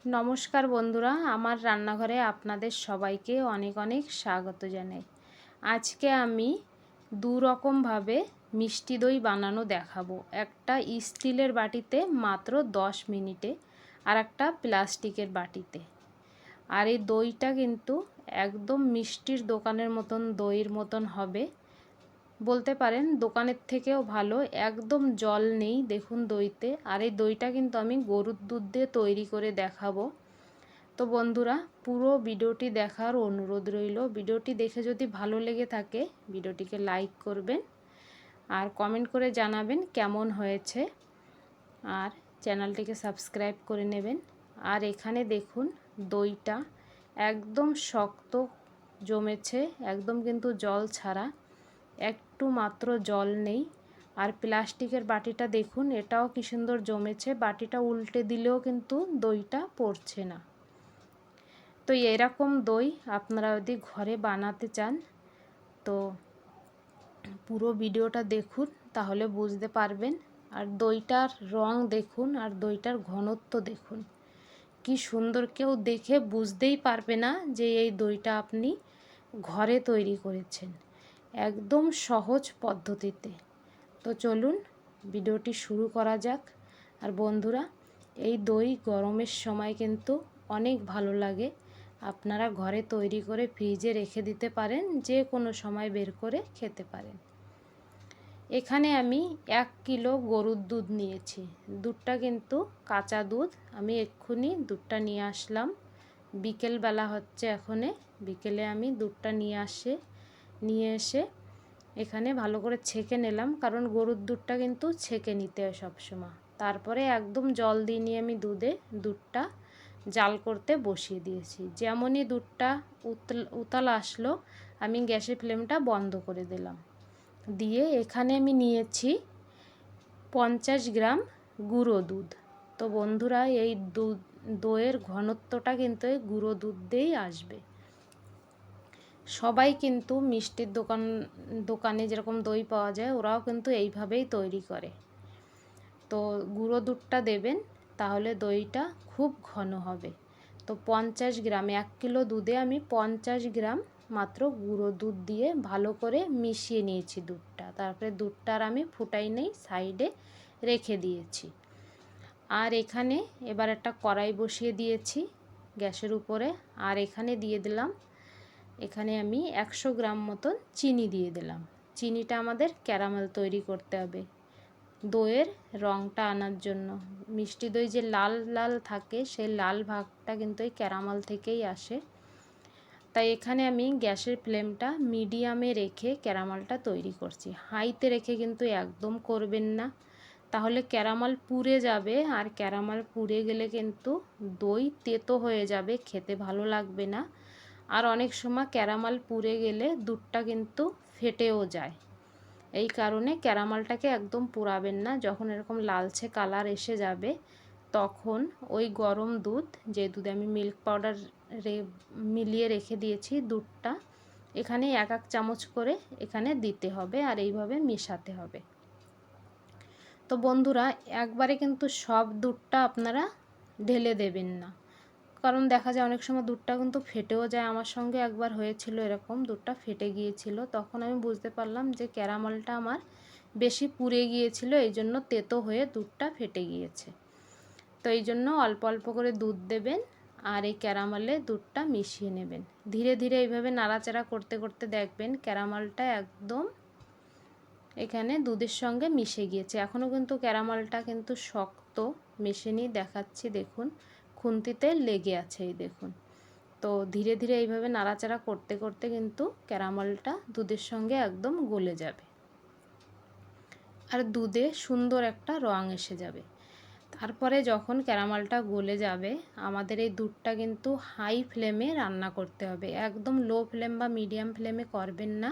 নমস্কার বন্ধুরা, আমার রান্নাঘরে আপনাদের সবাইকে অনেক অনেক স্বাগত জানাই। আজকে আমি দু রকমভাবে মিষ্টি দই বানানো দেখাবো। একটা স্টিলের বাটিতে মাত্র 10 মিনিটে, আর একটা প্লাস্টিকের বাটিতে। আর এই দইটা কিন্তু একদম মিষ্টির দোকানের মতন দইয়ের মতন হবে, বলতে পারেন দোকানের থেকেও ভালো। একদম জল নেই দেখুন দইতে। আর এই দইটা কিন্তু আমি গরুর দুধ দিয়ে তৈরি করে দেখাবো। তো বন্ধুরা, পুরো ভিডিওটি দেখার অনুরোধ রইল। ভিডিওটি দেখে যদি ভালো লেগে থাকে ভিডিওটিকে লাইক করবেন আর কমেন্ট করে জানাবেন কেমন হয়েছে, আর চ্যানেলটিকে সাবস্ক্রাইব করে নেবেন। আর এখানে দেখুন দইটা একদম শক্ত জমেছে, একদম কিন্তু জল ছাড়া, একটু মাত্র জল নেই। আর প্লাস্টিকের বাটিটা দেখুন, এটাও কি সুন্দর জমেছে। বাটিটা উল্টে দিলেও কিন্তু দইটা পড়ছে না। তো এরকম দই আপনারা যদি ঘরে বানাতে চান তো পুরো ভিডিওটা দেখুন, তাহলে বুঝতে পারবেন। আর দইটার রং দেখুন, আর দইটার ঘনত্ব দেখুন, কি সুন্দর। কেউ দেখে বুঝতেই পারবে না যে এই দইটা আপনি ঘরে তৈরি করেছেন, একদম সহজ পদ্ধতিতে। তো চলুন ভিডিওটি শুরু করা যাক। আর বন্ধুরা, এই দই গরমের সময় কিন্তু অনেক ভালো লাগে। আপনারা ঘরে তৈরি করে ফ্রিজে রেখে দিতে পারেন, যে কোনো সময় বের করে খেতে পারেন। এখানে আমি 1 কিলো গরুর দুধ নিয়েছি। দুধটা কিন্তু কাঁচা দুধ, আমি এক্ষুনি দুধটা নিয়ে আসলাম। বিকেলবেলা হচ্ছে এখনে, বিকেলে আমি দুধটা নিয়ে এসে এখানে ভালো করে ছেঁকে নিলাম, কারণ গরুর দুধটা কিন্তু ছেঁকে নিতে হয় সবসময়। তারপরে একদম জল দিয়ে নিয়ে আমি দুধটা জাল করতে বসিয়ে দিয়েছি। যেমনই দুধটা উতাল আসলো, আমি গ্যাসের ফ্লেমটা বন্ধ করে দিলাম। দিয়ে এখানে আমি নিয়েছি 50 গ্রাম গুঁড়ো দুধ। তো বন্ধুরা, এই দইয়ের ঘনত্বটা কিন্তু এই গুঁড়ো দুধ দিয়েই আসবে। সবাই কিন্তু মিষ্টির দোকানে যেরকম দই পাওয়া যায়, ওরাও কিন্তু এইভাবেই তৈরি করে। তো গুঁড়ো দুধটা দেবেন, তাহলে দইটা খুব ঘন হবে। তো 50 গ্রাম, 1 কিলো দুধে আমি 50 গ্রাম মাত্র গুঁড়ো দুধ দিয়ে ভালো করে মিশিয়ে নিয়েছি দুধটা। তারপরে দুধটা আর আমি ফুটাই নেই, সাইডে রেখে দিয়েছি। আর এখানে এবার একটা কড়াই বসিয়ে দিয়েছি গ্যাসের উপরে। আর এখানে দিয়ে দিলাম, এখানে আমি 100 গ্রাম মতন চিনি দিয়ে দিলাম। চিনিটা আমাদের ক্যারামেল তৈরি করতে হবে দইয়ের রঙটা আনার জন্য। মিষ্টি দই যে লাল লাল থাকে, সেই লাল ভাগটা কিন্তু এই ক্যারামেল থেকেই আসে। তাই এখানে আমি গ্যাসের ফ্লেমটা মিডিয়ামে রেখে ক্যারামেলটা তৈরি করছি। হাইতে রেখে কিন্তু একদম করবেন না, তাহলে ক্যারামেল পুড়ে যাবে। আর ক্যারামেল পুড়ে গেলে কিন্তু দই তেতো হয়ে যাবে, খেতে ভালো লাগবে না। আর অনেক সময় ক্যারামেল পুড়ে গেলে দুধটা কিন্তু ফেটেও যায়। এই কারণে ক্যারামেলটাকে একদম পোড়াবেন না। যখন এরকম লালচে কালার এসে যাবে, তখন ওই গরম দুধ, যে দুধে আমি মিল্ক পাউডার মিলিয়ে রেখে দিয়েছি, দুধটা এখানে 1 চামচ করে এখানে দিতে হবে, আর এইভাবে মেশাতে হবে। তো বন্ধুরা, একবারে কিন্তু সব দুধটা আপনারা ঢেলে দেবেন না, কারণ দেখা যায় অনেক সময় দুধটা কিন্তু ফেটেও যায়। আমার সঙ্গে একবার হয়েছিল এরকম, দুধটা ফেটে গিয়েছিল। তখন আমি বুঝতে পারলাম যে ক্যারামেলটা আমার বেশি পুড়ে গিয়েছিল, এই জন্য তেতো হয়ে দুধটা ফেটে গিয়েছে। তো এই জন্য অল্প অল্প করে দুধ দেবেন, আর এই ক্যারামেলে দুধটা মিশিয়ে নেবেন। ধীরে ধীরে এইভাবে নাড়াচাড়া করতে করতে দেখবেন ক্যারামেলটা একদম এখানে দুধের সঙ্গে মিশে গিয়েছে। এখনও কিন্তু ক্যারামেলটা কিন্তু শক্ত, মেশানি দেখাচ্ছি দেখুন, খুন্তিতে লেগে আছে এই দেখুন। তো ধীরে ধীরে এইভাবে নাড়াচাড়া করতে করতে কিন্তু ক্যারামেলটা দুধের সঙ্গে একদম গলে যাবে, আর দুধে সুন্দর একটা রং এসে যাবে। তারপরে যখন ক্যারামেলটা গলে যাবে, আমাদের এই দুধটা কিন্তু হাই ফ্লেমে রান্না করতে হবে। একদম লো ফ্লেম বা মিডিয়াম ফ্লেমে করবেন না,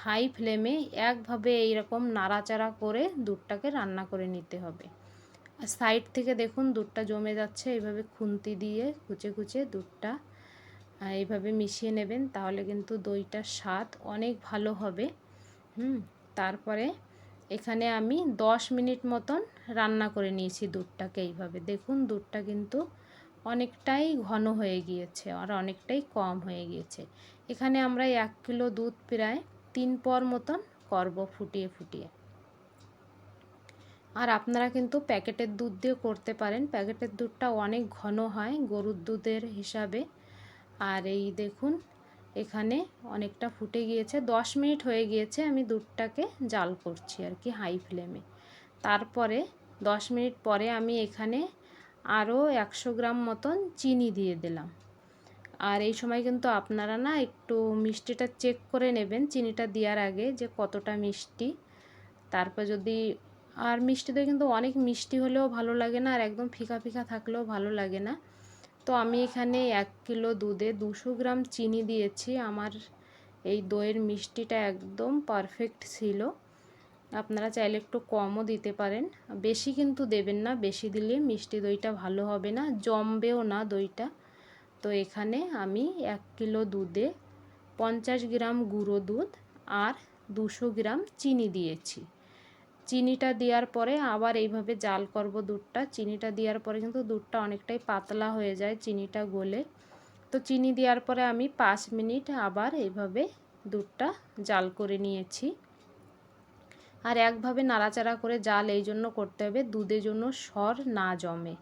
হাই ফ্লেমে একভাবে এইরকম নাড়াচাড়া করে দুধটাকে রান্না করে নিতে হবে। আর সাইড থেকে দেখুন দুধটা জমে যাচ্ছে, এইভাবে খুন্তি দিয়ে কুচে কুচে দুধটা এইভাবে মিশিয়ে নেবেন, তাহলে কিন্তু দইটার স্বাদ অনেক ভালো হবে। তারপরে এখানে আমি 10 মিনিট মতন রান্না করে নিয়েছি দুধটাকে। এইভাবে দেখুন দুধটা কিন্তু অনেকটাই ঘন হয়ে গিয়েছে আর অনেকটাই কম হয়ে গিয়েছে। এখানে আমরা 1 কিলো দুধ প্রায় 3 পর মতন করব ফুটিয়ে ফুটিয়ে। আর আপনারা কিন্তু প্যাকেটের দুধ দিয়ে করতে পারেন, প্যাকেটের দুধটা অনেক ঘন হয় গরুর দুধের হিসাবে। আর এই দেখুন এখানে অনেকটা ফুটে গিয়েছে, 10 মিনিট হয়ে গিয়েছে আমি দুধটাকে জাল করছি আর কি হাই ফ্লেমে। তারপরে 10 মিনিট পরে আমি এখানে আরও 100 গ্রাম মতন চিনি দিয়ে দিলাম। আর এই সময় কিন্তু আপনারা না একটু মিষ্টিটা চেক করে নেবেন চিনিটা দেওয়ার আগে যে কতটা মিষ্টি। তারপর যদি আর মিষ্টি দই কিন্তু অনেক মিষ্টি হলেও ভালো লাগে না, আর একদম ফিকা ফিকা থাকলেও ভালো লাগে না। তো আমি এখানে 1 কিলো দুধে 200 গ্রাম চিনি দিয়েছি। আমার এই দইয়ের মিষ্টিটা একদম পারফেক্ট ছিল। আপনারা চাইলে একটু কমও দিতে পারেন, বেশি কিন্তু দেবেন না, বেশি দিলে মিষ্টি দইটা ভালো হবে না, জমবেও না দইটা। তো এখানে আমি 1 কিলো দুধে 50 গ্রাম গুঁড়ো দুধ আর 200 গ্রাম চিনি দিয়েছি। চিনিটা দেওয়ার পরে আবার এইভাবে জাল করব দুধটা। চিনিটা দেওয়ার পরে কিন্তু দুধটা অনেকটাই পাতলা হয়ে যায় চিনিটা গলে। তো চিনি দেওয়ার পরে আমি 5 মিনিট আবার এইভাবে দুধটা জাল করে নিয়েছি। আর একভাবে নাড়াচাড়া করে জাল এই জন্য করতে হবে দুধের জন্য সর না জমে,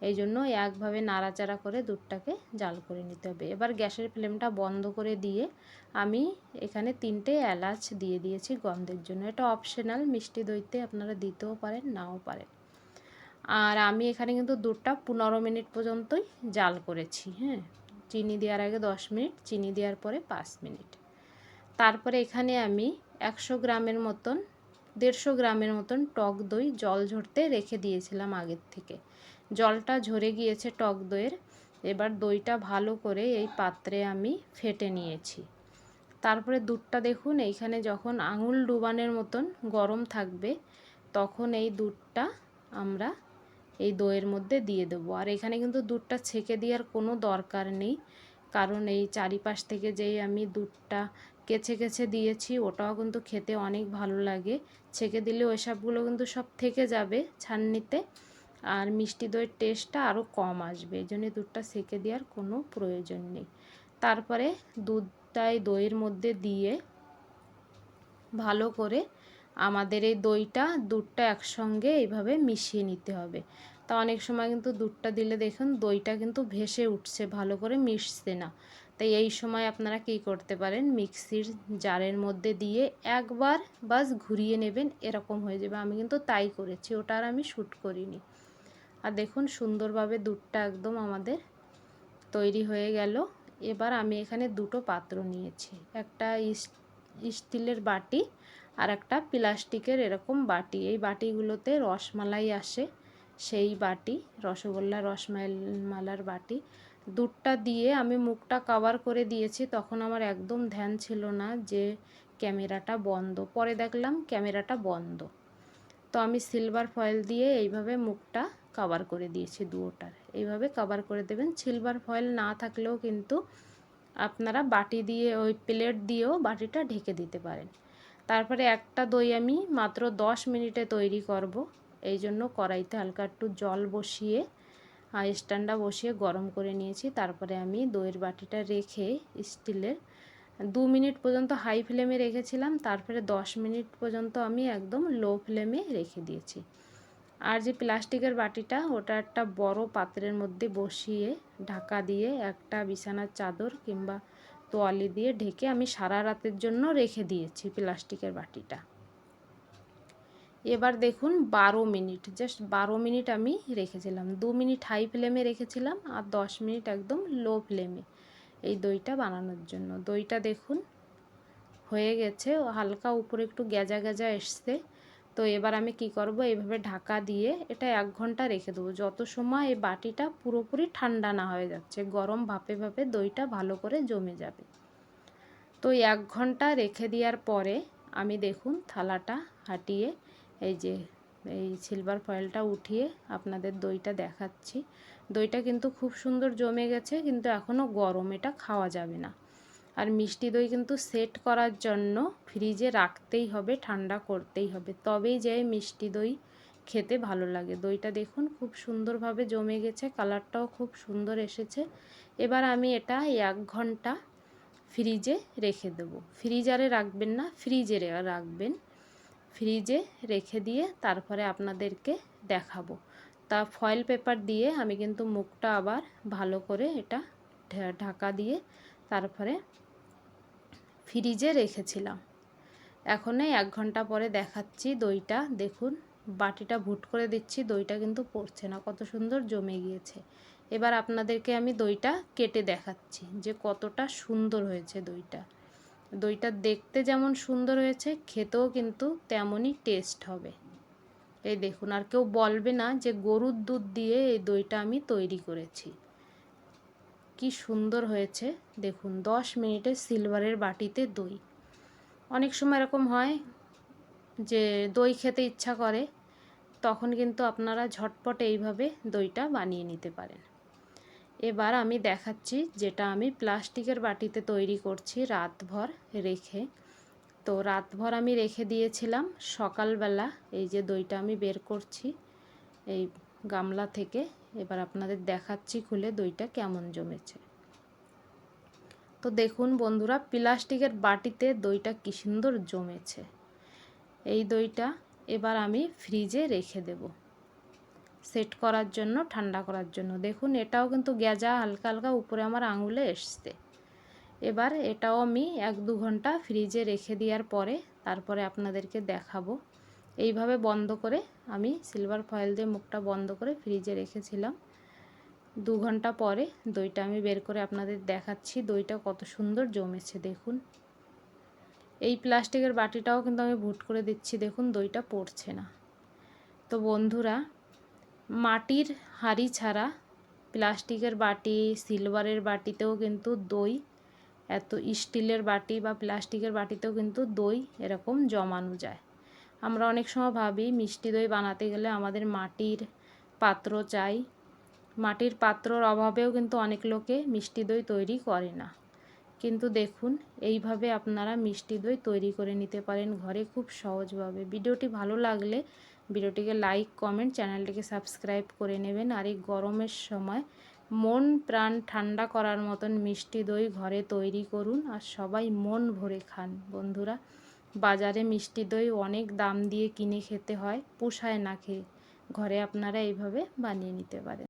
এই জন্য একভাবে নাড়াচাড়া করে দুধটাকে জাল করে নিতে হবে। এবার গ্যাসের ফ্লেমটা বন্ধ করে দিয়ে আমি এখানে 3টে এলাচ দিয়ে দিয়েছি গন্ধের জন্য। এটা অপশনাল, মিষ্টি দইতে আপনারা দিতেও পারেন নাও পারেন। আর আমি এখানে কিন্তু দুধটা 15 মিনিট পর্যন্তই জাল করেছি। হ্যাঁ, চিনি দেওয়ার আগে 10 মিনিট, চিনি দেওয়ার পরে 5 মিনিট। তারপরে এখানে আমি 100 গ্রামের মতন 150 গ্রামের মতন টক দই জল ঝরতে রেখে দিয়েছিলাম আগের থেকে। জলটা ঝরে গিয়েছে টক দইয়ের। এবার দইটা ভালো করে এই পাত্রে আমি ফেটে নিয়েছি। তারপরে দুধটা দেখুন এইখানে যখন আঙুল ডুবানোর মতন গরম থাকবে তখন এই দুধটা আমরা এই দইয়ের মধ্যে দিয়ে দেবো। আর এখানে কিন্তু দুধটা ছেঁকে দেওয়ার কোনো দরকার নেই, কারণ এই চারিপাশ থেকে যেই আমি দুধটা কেচে কেচে দিয়েছি ওটাও কিন্তু খেতে অনেক ভালো লাগে। ছেঁকে দিলে ওই সবগুলো কিন্তু সব থেকে যাবে ছাননিতে, আর মিষ্টি দইয়ের টেস্টটা আরও কম আসবে, এই জন্য দুধটা ছেঁকে দেওয়ার কোনো প্রয়োজন নেই। তারপরে দুধটাই দইয়ের মধ্যে দিয়ে ভালো করে আমাদের এই দুধটা একসঙ্গে এইভাবে মিশিয়ে নিতে হবে। তা অনেক সময় কিন্তু দুধটা দিলে দেখুন দইটা কিন্তু ভেসে উঠছে, ভালো করে মিশছে না। তাই এই সময় আপনারা কী করতে পারেন, মিক্সির জারের মধ্যে দিয়ে একবার বাস ঘুরিয়ে নেবেন, এরকম হয়ে যাবে। আমি কিন্তু তাই করেছি, ওটা আর আমি শ্যুট করিনি। আর দেখুন সুন্দরভাবে দুধটা একদম আমাদের তৈরি হয়ে গেল। এবার আমি এখানে 2টো পাত্র নিয়েছি, একটা স্টিলের বাটি আর একটা প্লাস্টিকের এরকম বাটি। এই বাটিগুলোতে রসমালাই আসে, সেই বাটি, রসগোল্লা রসমালার বাটি। দুধটা দিয়ে আমি মুখটা কভার করে দিয়েছি, তখন আমার একদম ধ্যান ছিল না যে ক্যামেরাটা বন্ধ, পরে দেখলাম ক্যামেরাটা বন্ধ। তো আমি সিলভার ফয়েল দিয়ে এইভাবে মুখটা কভার করে দিয়েছি দুটোটার। এইভাবে কভার করে দেবেন। সিলভার ফয়েল না থাকলেও কিন্তু আপনারা বাটি দিয়ে ওই প্লেট দিয়েও বাটিটা ঢেকে দিতে পারেন। তারপরে একটা দই আমি মাত্র 10 মিনিটে তৈরি করব, এই জন্য কড়াইতে হালকা একটু জল বসিয়ে স্ট্যান্ডটা বসিয়ে গরম করে নিয়েছি। তারপরে আমি দইয়ের বাটিটা রেখে স্টিলের 2 মিনিট পর্যন্ত হাই ফ্লেমে রেখেছিলাম, তারপরে 10 মিনিট পর্যন্ত আমি একদম লো ফ্লেমে রেখে দিয়েছি। আর যে প্লাস্টিকের বাটিটা ওটা একটা বড় পাত্রের মধ্যে বসিয়ে ঢাকা দিয়ে একটা বিছানার চাদর কিংবা তোয়ালি দিয়ে ঢেকে আমি সারা রাতের জন্য রেখে দিয়েছি প্লাস্টিকের বাটিটা। এবার দেখুন 12 মিনিট, জাস্ট 12 মিনিট আমি রেখেছিলাম। 2 মিনিট হাই ফ্লেমে রেখেছিলাম আর 10 মিনিট একদম লো ফ্লেমে এই দইটা বানানোর জন্য। দইটা দেখুন হয়ে গেছে, হালকা উপরে একটু গেজা গেজা এসছে। তো এবার আমি কি করব, এইভাবে ঢাকা দিয়ে এটা 1 ঘন্টা রেখে দেবো, যত সময় এই বাটিটা পুরোপুরি ঠান্ডা না হয়ে যাচ্ছে, গরম ভাপে ভাপে দইটা ভালো করে জমে যাবে। তো 1 ঘন্টা রেখে দেওয়ার পরে আমি দেখুন থালাটা হাঁটিয়ে এই সিলভার ফয়েলটা উঠিয়ে আপনাদের দইটা দেখাচ্ছি। দইটা কিন্তু খুব সুন্দর জমে গেছে, কিন্তু এখনও গরম, এটা খাওয়া যাবে না। আর মিষ্টি দই কিন্তু সেট করার জন্য ফ্রিজে রাখতেই হবে, ঠান্ডা করতেই হবে, তবেই যে মিষ্টি দই খেতে ভালো লাগে। দইটা দেখুন খুব সুন্দরভাবে জমে গেছে, কালারটাও খুব সুন্দর এসেছে। এবার আমি এটা 1 ঘন্টা ফ্রিজে রেখে দেবো। ফ্রিজারে রাখবেন না, ফ্রিজে রাখবেন। ফ্রিজে রেখে দিয়ে তারপরে আপনাদেরকে দেখাবো। তা ফয়েল পেপার দিয়ে আমি কিন্তু মুখটা আবার ভালো করে এটা ঢাকা দিয়ে তারপরে ফ্রিজে রেখেছিলাম। এখন 1 ঘন্টা পরে দেখাচ্ছি দইটা। দেখুন বাটিটা ভুট করে দিচ্ছি, দইটা কিন্তু পড়ছে না, কত সুন্দর জমে গিয়েছে। এবার আপনাদেরকে আমি দইটা কেটে দেখাচ্ছি যে কতটা সুন্দর হয়েছে দইটা। দইটা দেখতে যেমন সুন্দর হয়েছে, খেতেও কিন্তু তেমনই টেস্ট হবে। এই দেখুন, আর কেউ বলবে না যে গরুর দুধ দিয়ে এই দইটা আমি তৈরি করেছি। কি সুন্দর হয়েছে দেখুন। 10 মিনিটে সিলভারের বাটিতে দই। অনেক সময় এরকম হয় যে দই খেতে ইচ্ছা করে, তখন কিন্তু আপনারা ঝটপট এইভাবে দইটা বানিয়ে নিতে পারেন। এবার আমি দেখাচ্ছি যেটা আমি প্লাস্টিকের বাটিতে তৈরি করছি রাতভর রেখে। তো রাতভর আমি রেখে দিয়েছিলাম, সকালবেলা এই যে দইটা আমি বের করছি এই গামলা থেকে। এবার আপনাদের দেখাচ্ছি খুলে দইটা কেমন জমেছে। তো দেখুন বন্ধুরা, প্লাস্টিকের বাটিতে দইটা কি সুন্দর জমেছে। এই দইটা এবার আমি ফ্রিজে রেখে দেব সেট করার জন্য, ঠান্ডা করার জন্য। দেখুন এটাও কিন্তু গেজা হালকা হালকা উপরে আমার আঙুলে এসছে। এবার এটাও আমি 1-2 ঘন্টা ফ্রিজে রেখে দেওয়ার পরে তারপরে আপনাদেরকে দেখাবো। এইভাবে বন্ধ করে আমি সিলভার ফয়েল দিয়ে মুখটা বন্ধ করে ফ্রিজে রেখেছিলাম। 2 ঘন্টা পরে দইটা আমি বের করে আপনাদের দেখাচ্ছি দইটা কত সুন্দর জমেছে। দেখুন এই প্লাস্টিকের বাটিটাও কিন্তু আমি ভুট করে দিচ্ছি, দেখুন দইটা পড়ছে না। তো বন্ধুরা, মাটির হাঁড়ি ছাড়া প্লাস্টিকের বাটি, সিলভারের বাটিতেও কিন্তু দই, এত স্টিলের বাটি বা প্লাস্টিকের বাটিতেও কিন্তু দই এরকম জমানো যায়। আমরা অনেক সময় ভাবি মিষ্টি দই বানাতে গেলে আমাদের মাটির পাত্র চাই। মাটির পাত্রর অভাবেও কিন্তু অনেক লোকে মিষ্টি দই তৈরি করে না। কিন্তু দেখুন এইভাবে আপনারা মিষ্টি দই তৈরি করে নিতে পারেন ঘরে খুব সহজভাবে। ভিডিওটি ভালো লাগলে ভিডিওটিকে লাইক, কমেন্ট, চ্যানেলটিকে সাবস্ক্রাইব করে নেবেন। আর এই গরমের সময় মন প্রাণ ঠান্ডা করার মতন মিষ্টি দই ঘরে তৈরি করুন আর সবাই মন ভরে খান। বন্ধুরা, বাজারে মিষ্টি দই অনেক দাম দিয়ে কিনে খেতে হয়, পোষায় না খেয়ে। ঘরে আপনারা এইভাবে বানিয়ে নিতে পারেন।